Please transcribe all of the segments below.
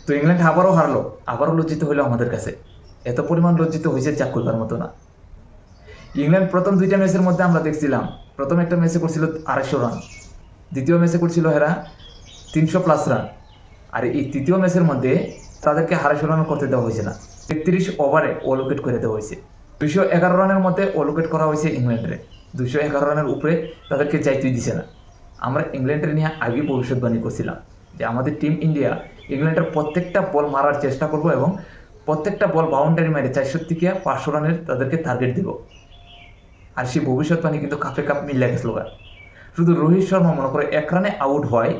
তো ইংল্যান্ড আবারও হারলো, আবারও লজ্জিত হলো আমাদের কাছে। এত পরিমাণ লজ্জিত হয়েছে যা করবার মতো না। ইংল্যান্ড প্রথম দুইটা ম্যাচের মধ্যে আমরা দেখছিলাম, প্রথম একটা ম্যাচে করছিল 250 রান, দ্বিতীয় ম্যাচে করছিল হেরা 300+ রান। আর এই তৃতীয় ম্যাচের মধ্যে তাদেরকে 250 রান করতে দেওয়া হয়েছে না, 33 ওভারে অল উইকেট করে দেওয়া হয়েছে। 211 রানের মধ্যে অল উইকেট করা হয়েছে ইংল্যান্ডের, 211 রানের উপরে তাদেরকে যাইতেই দিছে না। আমরা ইংল্যান্ডের নিয়ে আগে ভবিষ্যৎবাণী করছিলাম যে আমাদের টিম ইন্ডিয়া ইংল্যান্ডের প্রত্যেকটা বল মারার চেষ্টা করবো এবং প্রত্যেকটা বল বাউন্ডারি মেরে 400 থেকে 500 রানের তাদেরকে টার্গেট দেব। আর সেই ভবিষ্যৎবাণী কিন্তু কাপে কাপ মিলে গেছিল। শুধু রোহিত শর্মা মনে করে 1 রানে আউট হয়,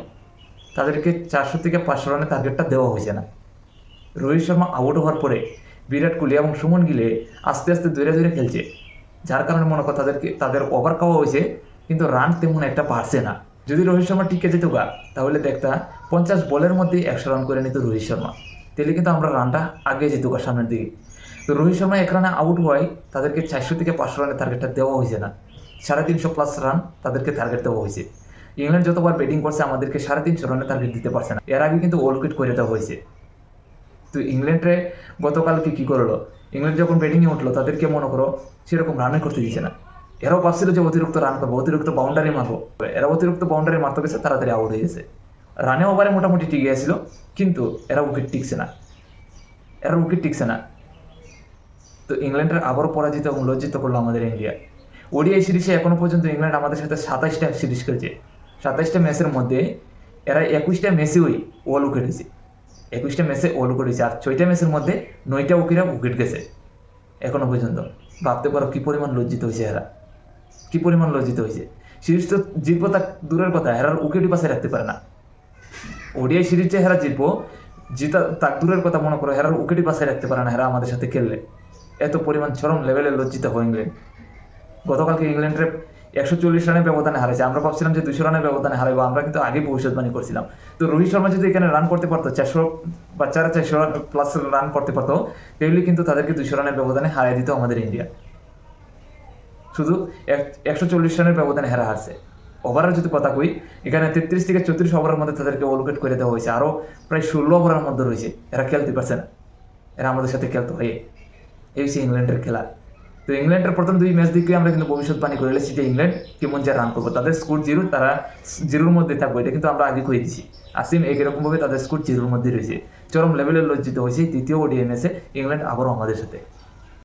তাদেরকে 400 থেকে 500 রানের টার্গেটটা দেওয়া হয়েছে না। রোহিত শর্মা আউট হওয়ার পরে বিরাট কোহলি এবং সুমন গিলে আস্তে আস্তে ধীরে ধীরে খেলছে, যার কারণে মনে কর তাদের ওভার খাওয়া হয়েছে, কিন্তু রান তেমন একটা বাড়ছে না। যদি রোহিত শর্মা টিকে যেত তাহলে দেখতা 50 বলের মধ্যেই 100 রান করে নিত রোহিত শর্মা, তাহলে কিন্তু আমরা রানটা আগে যেত সামনের দিকে। তো রোহিত শর্মা 1 রানে আউট হয়, তাদেরকে 400 থেকে 500 রানের টার্গেটটা দেওয়া হয়েছে না, 350+ রান তাদেরকে টার্গেট দেওয়া হয়েছে। ইংল্যান্ড যতবার ব্যাটিং করছে আমাদেরকে 350 রানের টার্গেট দিতে পারছে না, এর আগে কিন্তু অল উইকেট করে দেওয়া হয়েছে। তো ইংল্যান্ডে গতকালকে কী করলো, ইংল্যান্ড যখন ব্যাটিংয়ে উঠলো তাদেরকে মনে করো সেরকম রানই করতে দিচ্ছে না। এরাও ভাবছিল যে অতিরিক্ত রান করবো, অতিরিক্ত বাউন্ডারি মারবো, এরা অতিরিক্ত বাউন্ডারি মারতে গেছে, তাড়াতাড়ি আউট হয়ে গেছে। রানে ওভারে মোটামুটি টিকে গেছিল, কিন্তু এরা উইকেট টিকছে না। তো ইংল্যান্ডের আবারও পরাজিত এবং লজ্জিত করলো আমাদের ইন্ডিয়া। ওডিআই সিরিজে এখনো পর্যন্ত ইংল্যান্ড আমাদের সাথে 27টা সিরিজ খেলছে। 27টা ম্যাচের মধ্যে এরা 21টা ম্যাচেই অল উইকেট হয়েছে, 21টা ম্যাচে অল উইকেট হয়েছে। আর 6টা ম্যাচের মধ্যে 9টা উইকেট গেছে এখনো পর্যন্ত। ভাবতে পারো কী পরিমাণ লজ্জিত হয়েছে এরা, কী পরিমাণ লজ্জিত হয়েছে। সিরিজ তো জিতবো তা দূরের কথা, এরা উইকেটই পাশে রাখতে পারে না। ওডিআই সিরিজে হেরা জিতবো, জিতা তার দূরের কথা, মনে করো হেরার উইকেটই পাশে রাখতে পারে না হেরা আমাদের সাথে খেললে। এত পরিমাণ চরম লেভেলে লজ্জিত হয় ইংল্যান্ড। গতকালকে ইংল্যান্ডের 140 রানের ব্যবধানে হারাইছে। আমরা ভাবছিলাম যে 200 রানের ব্যবধানে হারাইবো, আমরা কিন্তু আগে ভবিষ্যৎবাণী করছিলাম। তো রোহিত শর্মা যদি এখানে রান করতে পারতো 400 বা 400+ রান করতে পারতো, তাহলে কিন্তু তাদেরকে 200 রানের ব্যবধানে হারিয়ে দিত আমাদের ইন্ডিয়া। শুধু 140 রানের ব্যবধানে হারছে। ওভারের যদি কথা কই, এখানে 33 থেকে 34 ওভারের মধ্যে তাদেরকে অল উইকেট করে দেওয়া হয়েছে। আরও প্রায় 16 ওভারের মধ্যে রয়েছে, এরা খেলতে পারছে না, এরা আমাদের সাথে খেলতে হয়। এই হচ্ছে ইংল্যান্ডের খেলা। তো ইংল্যান্ডের প্রথম 2 ম্যাচ দিকে আমরা কিন্তু ভবিষ্যৎবাণী করে এসেছি যে ইংল্যান্ড কেমন যে রান করবো, তাদের স্কোর 0, তারা 0-র মধ্যে থাকবে, এটা কিন্তু আমরা আগে কয়ে দিছি। আসিম একইরকমভাবে তাদের স্কোর 0-র মধ্যে রয়েছে। চরম লেভেলের লজ্জিত হয়েছে তৃতীয় ওডিআই ম্যাচে ইংল্যান্ড আবারও আমাদের সাথে।